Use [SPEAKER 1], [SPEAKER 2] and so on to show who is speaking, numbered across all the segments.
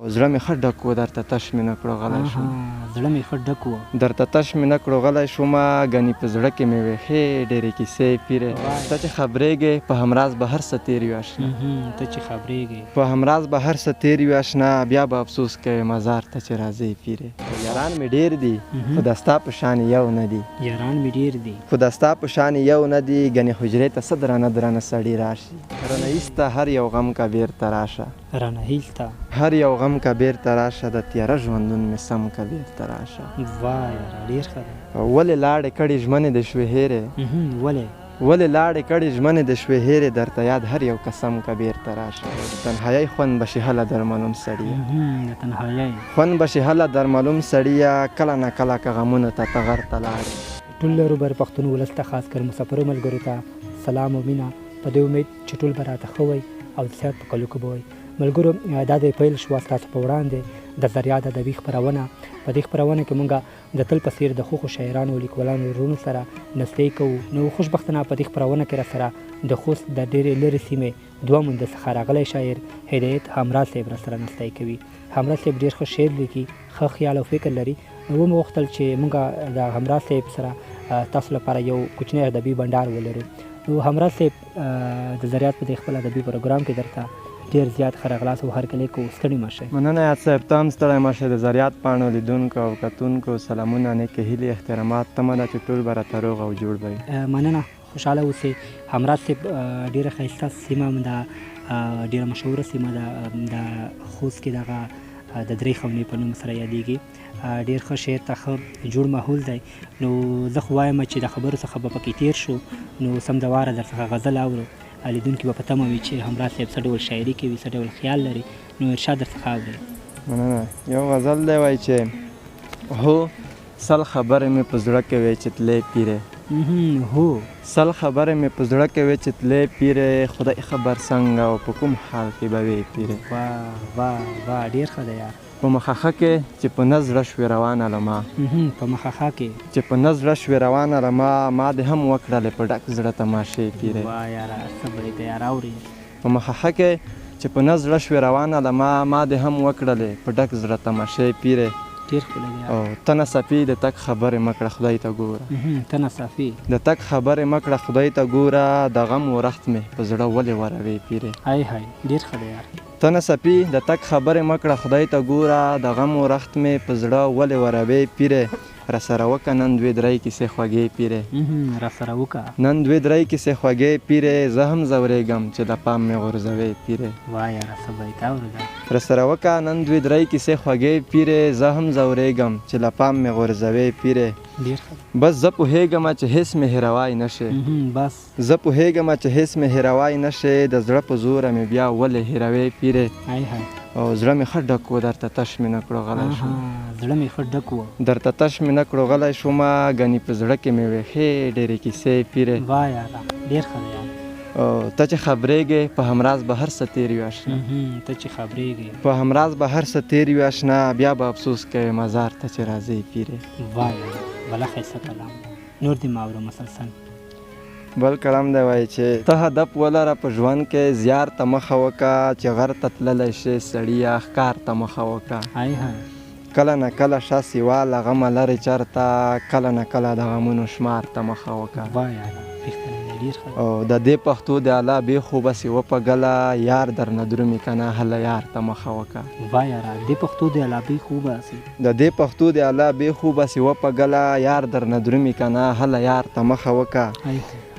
[SPEAKER 1] زړه مې ښه ډک و درته تش مې نه کړو غلی شوم
[SPEAKER 2] زړه مې ښه ډک و
[SPEAKER 1] درته تش مې نه کړو غلی شومه ګنې په زړه کې مې وې ښې ډېرې کیسې پیرې ته چې خبرېږې په همراز به هر څه تېر وي اشنا
[SPEAKER 2] ته چې خبرېږې
[SPEAKER 1] په همراز به هر څه تېر وي اشنا بیا به افسوس کوې مزار ته چې راځې پیرې یاران مې ډېر دي خو د ستا په شان یو نه دي
[SPEAKER 2] یاران مې ډېر دي
[SPEAKER 1] خو د ستا په شان یو نه دي ګنې حجرې ته څه درانه درانه سړي راشي رانه ایسته هر یو غم کا بیرته راشه
[SPEAKER 2] رانه هیلته
[SPEAKER 1] هر یو غم کا بیرته راشه د تیاره ژوندون مې سم کا بیرته راشه
[SPEAKER 2] وای یاره ډېر ښه دی
[SPEAKER 1] ولې لاړې کړې ژمنې د شوې هېرې ولې لاړې کړې ژمنې د شوې هېرې درته یاد هر یو قسم کا بیرته راشه تنهایۍ خوند به شي هله در معلوم سړیه
[SPEAKER 2] د تنهایۍ
[SPEAKER 1] خوند به شي هله در معلوم سړیه کله نه کله که غمونو ته ټغر ته لاړې
[SPEAKER 2] ټول روبر پښتون ولس ته خاص کر مسافرو ملګرو ته سلام او مینه په دې امید چې ټول به راته ښه وئ او د صحت په کلو کې به وئ ملګرو دا د پیل شوه ستاسو په وړاندې د ذریعه د ادبي خپرونه په دې خپرونه کې موږ د تل په څېر د ښو شاعرانو او لیکوالانو وروڼو سره نستۍ کوو نو خوشبختانه په دې خپرونه کې راسره د خوست د ډېرې لرې سیمې دوه مونده څخه راغلی شاعر هدایت همراز صاحب راسره نستۍ کوي همراز صاحب ډېر ښه شعر لیکي ښه خیال او فکر لري نو ومې غوښتل چې موږ د همراز صاحب سره تاسو لپاره یو کوچنی ادبي بنډار ولرو نو همراز صاحب د ذریعت په دې خپل ادبي پروګرام کې درته ډېر زیات ښه راغلاست او هرکلی کو ستړي مه شئ
[SPEAKER 1] مننه یاد صاحب ته هم ستړی مه شئ د ذریعت پاڼو لیدونکو او کتونکو سلامونه نیکې هیلې احترامات تمه ده چې ټول به راته روغ او جوړ به وي
[SPEAKER 2] مننه خوشحاله اوسئ همراز صاحب ډېره ښایسته سیمه ده ډېره مشهوره سیمه ده د خوست کې دغه د درې خونې په نوم سره یادېږي ډېر ښه شعر ته ښه جوړ ماحول دی نو زه خو وایم چې د خبرو څخه به پکې تېر شو نو سم د واره در څخه غزل اورو لیدونکي به په تمه وي چې همراز صاحب څه ډول شاعري کوي څه ډول خیال لري نو ارشاد درڅخه اورئ
[SPEAKER 1] مننه یو غزل دی وایي چې هو سل خبرې مې په زړه کې وې چې تلې پیرې
[SPEAKER 2] هو
[SPEAKER 1] سل خبرې مې په زړه کې وې چې تلې پیرې خدای خبر څنګه او په کوم حال کې به وې پیرې
[SPEAKER 2] واه ډېر ښه دی یار
[SPEAKER 1] په مخخه کې چې په نظره شوې روانه لما
[SPEAKER 2] په مخخه کې
[SPEAKER 1] چې په نظره شوې روانه لما ما دې هم وکړلې په ډک زړه تماشې پیرې
[SPEAKER 2] واه یاره صبر دی یار اورې
[SPEAKER 1] په مخخه کې چې په نظره شوې روانه لما ما دې هم وکړلې په ډک زړه تماشې پیرې
[SPEAKER 2] ډېر ښکلی دی
[SPEAKER 1] او ته ناڅاپي د تګ خبرې مه کړه خدای ته ګوره
[SPEAKER 2] ته ناڅاپي
[SPEAKER 1] د تګ خبرې مه کړه خدای ته ګوره د غم ورخت مې په زړه ولې وروې پیرې
[SPEAKER 2] هی ډېر ښه دی یار
[SPEAKER 1] ته ناڅاپي د تګ خبرې مه کړه خدای ته ګوره د غم ورخت مې په زړه ولې وروې پیرې راسره وکړه نن دوې درې کیسې خوږې پیرې
[SPEAKER 2] راسره وکړه
[SPEAKER 1] نن دوې درې کیسې خوږې پیرې زه هم ځورېږم چې د پام مې غورځوې پیرې
[SPEAKER 2] واه یاره څه بیت اورېده
[SPEAKER 1] راسره وکړه نن دوې درې کیسې خوږې پیرې زه هم ځورېږم چې له پام مې غورځوې پیرې
[SPEAKER 2] ډېر ښه
[SPEAKER 1] بس زه پوهېږم چې هېڅ مې هېروای نه شې
[SPEAKER 2] بس
[SPEAKER 1] زه پوهېږم چې هېڅ مې هېروای نه شې د زړه په زوره مې بیا ولې هېروې پیرې او زړه مې ښه ډک و درته تش مې نه کړو غلی شوم
[SPEAKER 2] زړه مې ښه ډک و
[SPEAKER 1] درته تش مې نه کړو غلی شومه ګنې په زړه کې مې وې ښې ډېرې کیسې پیرې
[SPEAKER 2] واه یاره ډېر ښه دی یار
[SPEAKER 1] او ته چې خبرېږې په همراز به هر څه تېر وي اشنا
[SPEAKER 2] ته چې خبرېږې
[SPEAKER 1] په همراز به هر څه تېر وي اشنا بیا به افسوس کوې مزار ته چې راځې پیرې
[SPEAKER 2] واه یاره بله ښایسته کلام نور دې ما اورو مسلسل
[SPEAKER 1] بل کلام دی وایي چې ته هدف ولره په ژوند کې زیار ته مخه وکړه چې غر ته تللی شې سړیه ښکار ته مخه وکړه کله نه کله شه سیوا له غمه لرې چرته کله نه کله د غمونو شمار ته مخه وکړه او د دې پښتو د اعلی بیخو بسې وپږله یار درنه درومي که نه هله یار ته مخه وکړه
[SPEAKER 2] واه یاره دې پښتو د اعلی بیخو بسې
[SPEAKER 1] د دې پښتو د اعلی بیخو بسې وپږله یار درنه درومي که نه هله یار ته مخه وکړه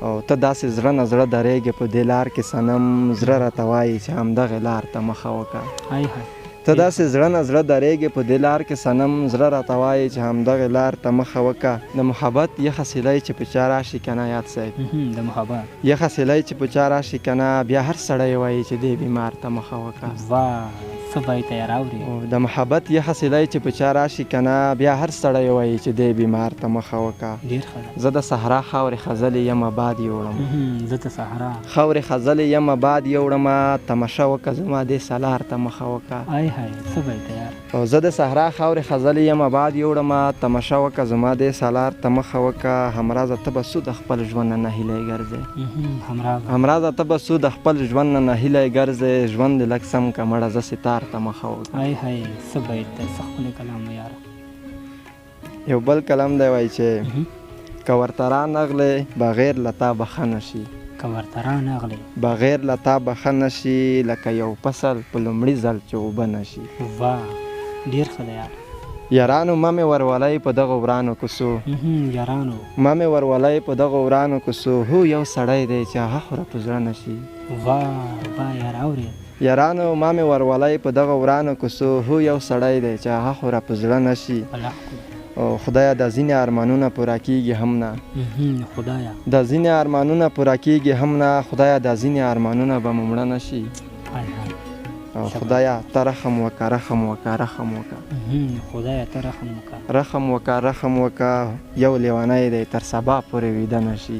[SPEAKER 1] او ته داسې زړه نه زړه درېږې په دې لار کې صنم زړه راته وایي چې همدغې لار ته مخه وکړه ته داسې زړه نه زړه درېږې په دې لار کې صنم زړه راته وایي چې همدغې لار ته مخه وکړه د محبت یخه سیلی چې په چا راشي که نه یاد صاحب
[SPEAKER 2] د محبت
[SPEAKER 1] یخه سیلی چې په چا راشي که نه بیا هر سړی وایي چې دې بیمار ته مخه وکړه
[SPEAKER 2] واه څه بیت یار اورې
[SPEAKER 1] د محبت یخه سیلی چې په چا راشي که نه بیا هر سړی وایي چې دې بیمار ته مخه وکړه
[SPEAKER 2] ډېر ښه
[SPEAKER 1] زه د صحرا خاورې خزلې یم باد یوړم
[SPEAKER 2] زه د صحرا
[SPEAKER 1] خاورې خزلې یم باد یوړمه تمشه وکړه زما دې سالار ته مخه وکړه
[SPEAKER 2] څه بیت یار
[SPEAKER 1] او زه د صحرا خاورې خزلې یم باد یوړمه تمشه وکړه زما دې سالار ته مخه وکړه همرازه ته به سو د خپل ژوند نه نهیلی ګرځې همرازه ته به سو د خپل ژوند نه نهیلی ګرځې ژوند دې لږ سم که مړه زه ستار کار ته مخه وکړه.
[SPEAKER 2] هاي هاي څه بیت دی، څه ښکلی کلام دی یاره.
[SPEAKER 1] یو بل کلام دی وایي چې که ورته رانغلی بغیر له تا بخښه نه شي،
[SPEAKER 2] که ورته رانغلی
[SPEAKER 1] بغیر له تا بخښه نه شي، لکه یو فصل په لومړي ځل چې اوبه نه شي.
[SPEAKER 2] واه ډېر ښه دی یاره.
[SPEAKER 1] یارانو مه مې ورولئ په دغو ورانو کوڅو،
[SPEAKER 2] یارانو
[SPEAKER 1] مه مې ورولئ په دغو ورانو کوڅو، هو یو سړی دی چې هغه خو راپه زړه نه شي.
[SPEAKER 2] واه واه یاره اورې.
[SPEAKER 1] یارانو مه مې ورولئ په دغه ورانو کوڅو، هو یو سړی دی چې هغه خو راپه زړه نه شي. او خدایه دا ځینې ارمانونه پوره کېږي هم نه،
[SPEAKER 2] خدایه
[SPEAKER 1] دا ځینې ارمانونه پوره کېږي هم نه، خدایه دا ځینې ارمانونه به مو مړه نه شي. او خدایه ته رحم وکړه، رحم وکړه، رحم وکړه،
[SPEAKER 2] خدایه ته رحم وکړه،
[SPEAKER 1] رحم وکړه، رحم وکړه. یو لیونی دی تر سبا پورې ویده نه شي.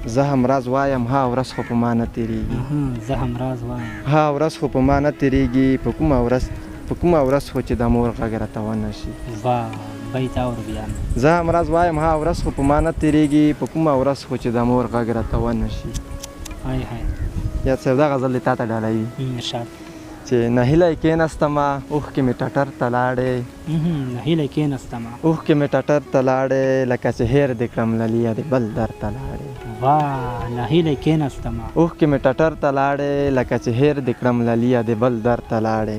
[SPEAKER 1] زه همراز وایم ها ورځ خو په ما نه تېرېږي،
[SPEAKER 2] زه همراز وایم
[SPEAKER 1] ها ورځ خو په ما نه تېرېږي، په کومه ورځ خو چې د مور غږ راته ونه شي.
[SPEAKER 2] واه بیت اور بیا.
[SPEAKER 1] زه همراز وایم ها ورځ خو په ما نه تېرېږي، په کومه ورځ خو چې د مور غږ راته ونه شي.
[SPEAKER 2] هاي هاي
[SPEAKER 1] یاد صاحب دا غزل دې تا ته ډالوي
[SPEAKER 2] ارشاد
[SPEAKER 1] چې نهیلی کېناستمه اوښکې مې ټټر ته لاړې،
[SPEAKER 2] نهیلی کېناستمه
[SPEAKER 1] اوښکې مې ټټر ته لاړې، لکه چې هیر دې کړم للیه دې بل در ته لاړې.
[SPEAKER 2] واه نهیلی کېناستمه
[SPEAKER 1] اوښکې مې ټټر ته لاړې، لکه چې هیر دې کړم للیه دې بل در ته لاړې.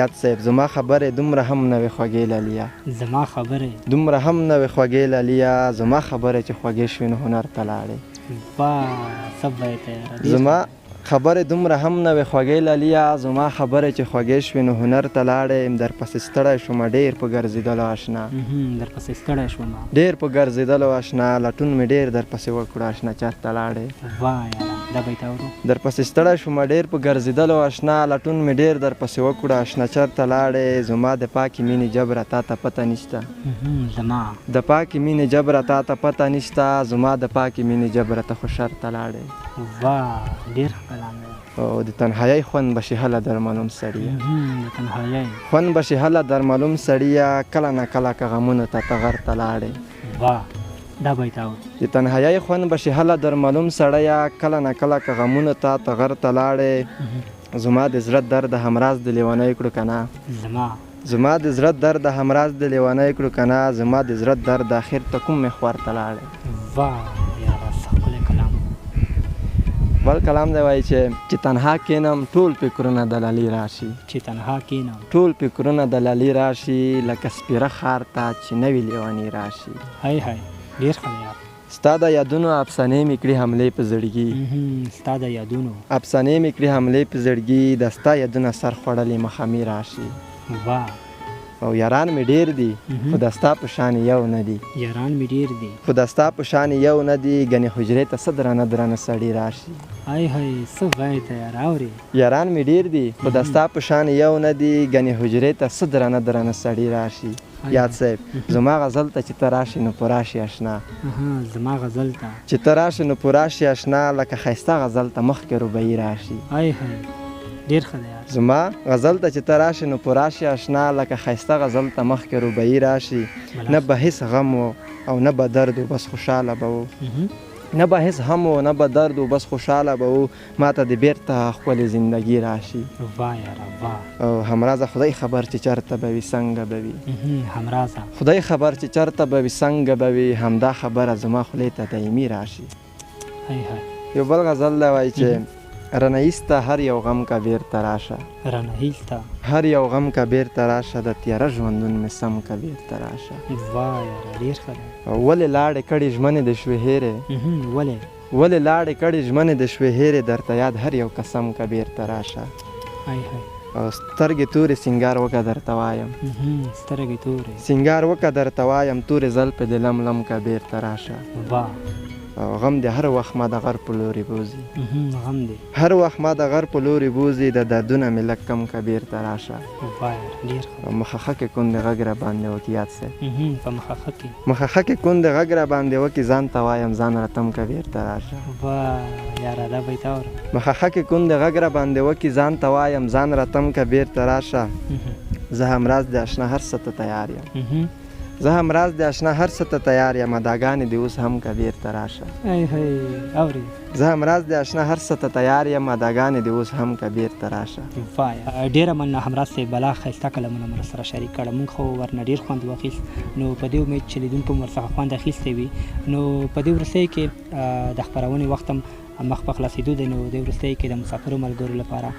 [SPEAKER 1] یاد صاحب زما خبرې دومره هم نه وې خوږې للیه،
[SPEAKER 2] زما خبرې
[SPEAKER 1] دومره هم نه وې خوږې للیه، زما خبرې چې خوږې شوې نو هنر ته لاړې.
[SPEAKER 2] واه څه بیت دی.
[SPEAKER 1] زما خبرې دومره هم نه وې خوږې للیه، زما خبرې چې خوږې شوې نو هنر ته لاړې. در پسې ستړی شومه ډېر په ګرځېدلو اشنا،
[SPEAKER 2] در پسې ستړی شومه
[SPEAKER 1] ډېر په ګرځېدلو اشنا، لټون مې ډېر در پسې وکړو اشنا چېرته لاړې.
[SPEAKER 2] واه یاره دا بیت اورو.
[SPEAKER 1] در پسې ستړی شومه ډېر په ګرځېدلو اشنا، لټون مې ډېر در پسې وکړو اشنا چېرته لاړې. زما د پاکې مینې جبره تا ته پته نشته،
[SPEAKER 2] زما
[SPEAKER 1] د پاکې مینې جبره تا ته پته نشته، زما د پاکې مینې جبره ته خو شرته لاړې.
[SPEAKER 2] واه ډېر کلام دی.
[SPEAKER 1] او د تنهایۍ خوند به شي هله در معلوم سړیه،
[SPEAKER 2] د تنهایۍ
[SPEAKER 1] خوند به شي هله در معلوم سړیه، کله نه کله که غمونو ته ټغر ته لاړې.
[SPEAKER 2] واه دا بیت اورو.
[SPEAKER 1] د تنهایۍ خوند به شي هله در معلوم سړیه، کله نه کله که غمونو ته ټغر ته لاړې. زما د زړه درد همراز د لیونی کړو که نه، زما د زړه درد همراز د لیونی کړو که نه، زما د زړه درد اخر ته کوم محور ته لاړې.
[SPEAKER 2] واه یاره څه ښکلی کلام.
[SPEAKER 1] بل کلام دی وایي چې تنها کینم ټول فکرونه دلالي راشي،
[SPEAKER 2] چې تنها کینم
[SPEAKER 1] ټول فکرونه دلالي راشي، لکه سپیره ښار ته چې نوي لیونی راشي.
[SPEAKER 2] هاي هاي ډېر ښه دی یار.
[SPEAKER 1] ستا د یادونو افسانې مې کړي حملې په زړګي،
[SPEAKER 2] ستا د یادونو
[SPEAKER 1] افسانې مې کړي حملې په زړګي، د ستا یادونه سر خوړلې مخه مې راشي.
[SPEAKER 2] واه
[SPEAKER 1] او یاران مې ډېر دي خو د ستا په شان یو نه دي،
[SPEAKER 2] یاران مې ډېر دي
[SPEAKER 1] خو د ستا په شان یو نه دي، ګنې حجرې ته څه درانه درانه سړي راشي.
[SPEAKER 2] هاي هاي څه بیت دی یار اورې.
[SPEAKER 1] یاران مې ډېر دي خو د ستا په شان یو نه دي، ګنې حجرې ته څه درانه درانه سړي راشي. یاد صاحب زما غزل ته چې ته راشې نو پوره شي اشنا،
[SPEAKER 2] زما غزل ته
[SPEAKER 1] چې ته راشې نو پوره شي اشنا، لکه ښایسته غزل ته مخکې روبهي راشي.
[SPEAKER 2] هاي هاي ډېر ښه دی یار.
[SPEAKER 1] زما غزل ته چې ته راشې نو پوره شي اشنا، لکه ښایسته غزل ته مخکې روبهي راشي. نه به هېڅ غم و او نه به درد و بس خوشحاله به و، نه به هېڅ هم و نه به درد و بس خوشحاله به و، ما ته د بېرته ښکلې زندګي راشي.
[SPEAKER 2] واه یاره واه.
[SPEAKER 1] او همرازه خدای خبر چې چېرته به وي څنګه به وي،
[SPEAKER 2] همرازه
[SPEAKER 1] خدای خبر چې چېرته به وي څنګه به وي، همدا خبره زما خولې ته دایمي راشي.
[SPEAKER 2] هاي هاي
[SPEAKER 1] یو بل غزل دی وایي چې رانه ایسته هر یو غم که بیرته راشه،
[SPEAKER 2] رانه ایسته
[SPEAKER 1] هر یو غم که بیرته راشه، د تیاره ژوندون مې سم که بیرته راشه.
[SPEAKER 2] واه یاره ډېر ښه دی.
[SPEAKER 1] ولې لاړې کړې ژمنې د شوې هېرې، ولې لاړې کړې ژمنې د شوې هېرې، درته یاد هر یو قسم که بیرته راشه.
[SPEAKER 2] هاي هاي
[SPEAKER 1] او سترګې تورې سینګار وکړه درته وایم،
[SPEAKER 2] سترګې تورې
[SPEAKER 1] سینګار وکړه درته وایم، تورې زلفې د لم لم که بیرته راشه.
[SPEAKER 2] واه
[SPEAKER 1] او غم دې هر وخت ما د غر په لورې بوځي،
[SPEAKER 2] غم دې
[SPEAKER 1] هر وخت ما د غر په لورې بوځي، د دردونه مې لږ کم که بیرته راشه.
[SPEAKER 2] واه ډېر ښه.
[SPEAKER 1] او مخه کې کندې غږ را باندې وکړي یاد صاحب،
[SPEAKER 2] په مخه کې
[SPEAKER 1] مخه کې کندې غږ را باندې وکړي، ځان ته وایم ځان راتم که بیرته راشه.
[SPEAKER 2] واه یاره دا بیت اورو.
[SPEAKER 1] مخه کې کندې غږ را باندې وکړي، ځان ته وایم ځان راتم که بیرته راشه. زه همراز د اشنا هر څه ته تیار یم، زه هم راز د اشنا هر څه ته تیار یم اداګانې دې اوس هم که بیرته راشه
[SPEAKER 2] اوري
[SPEAKER 1] زه هم راز د اشنا هر څه ته تیار یم اداګانې دې اوس هم که بیرته راشه.
[SPEAKER 2] وایه ډېره مننه همراز صاحب بلا ښایسته کلمونه مو راسره شریک کړه. موږ خو ورنه ډېر خوند واخیست نو په دې امید چې لیدونکو هم ورڅخه خوند اخیستی وي. نو په دې وروستیو کې د خپرونې وخت هم مخ په خلاصېدو دی نو دې وروستیو کې د مسافرو ملګرو لپاره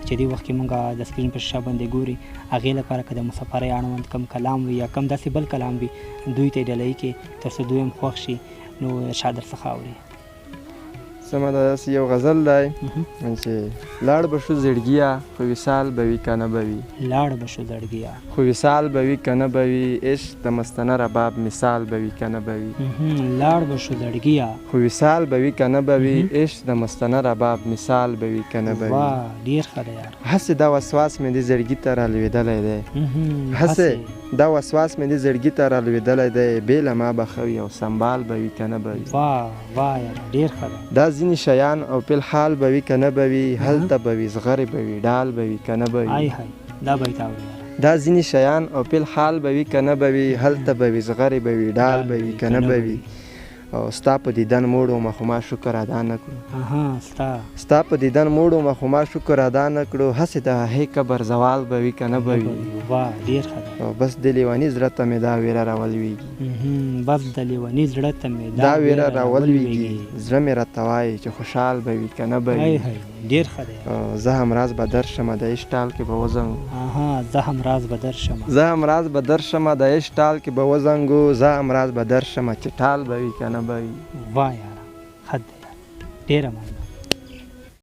[SPEAKER 2] چې دې وخت کې مونږ د سکرین په شیشه باندې ګوري هغې لپاره که د مسافرۍ اړوند کم کلام وي یا کم داسې بل کلام وي دوی ته یې ډالۍ کړي تر څو دوی هم خوښ شي نو ارشاد درڅخه اوري.
[SPEAKER 1] سمه ده داسې یو غزل دی چې لاړ به شو زړګیه خو وصال به وي که نه به وي
[SPEAKER 2] لاړ به شو زړګیه
[SPEAKER 1] خو وصال به وي که نه به وي عشق د مستنه رباب مثال به وي که نه به وي
[SPEAKER 2] لاړ به شو زړګیه
[SPEAKER 1] خو وصال به وي که نه به وي عشق د مستنه رباب مثال به وي که نه به وي.
[SPEAKER 2] واه ډېر ښه دی یار.
[SPEAKER 1] هسې دا وسواس مې دې زړګي ته رالوېدلی دی هسې دا وسواس مې دې زړګي ته رالوېدلی دی بې له ما به ښه وي او سنبال به وي که نه به وي.
[SPEAKER 2] واه واه یار ډېر ښه دی.
[SPEAKER 1] دا ځینې شیان او فلحال به وي که نه به وي هلته به وي زغرې به وي ډال به وي که نه به وي.
[SPEAKER 2] دا بیت اوري
[SPEAKER 1] دا ځینې شیان او فلحال به وي که نه به وي هلته به وي زغرې به وي ډال به وي که نه به وي. او ستا په دیدن موړ ومه خو ما شکر ادا نه کړو ستا په دیدن موړ ومه خو ما شکر ادا نه کړو هسې د هغې قبر زوال به وي که نه به وي. او بس د لیوني زړه ته مې دا ویره راولوېږي
[SPEAKER 2] بس د لیوني زړه ته مې
[SPEAKER 1] دا ویره راولوېږي زړه مې راته وایي چې خوشحال به وي که نه به وي.
[SPEAKER 2] ډېر ښه دی.
[SPEAKER 1] زه همراز به درشمه د عشق ټال کې به وزنګو
[SPEAKER 2] زه همراز به درشمه
[SPEAKER 1] زه همراز به درشمه د عشق ټال کې به وزنګو زه همراز به درشمه چې ټال به وي که نه به وي.
[SPEAKER 2] واه یاره ښه دی ډېره مننه.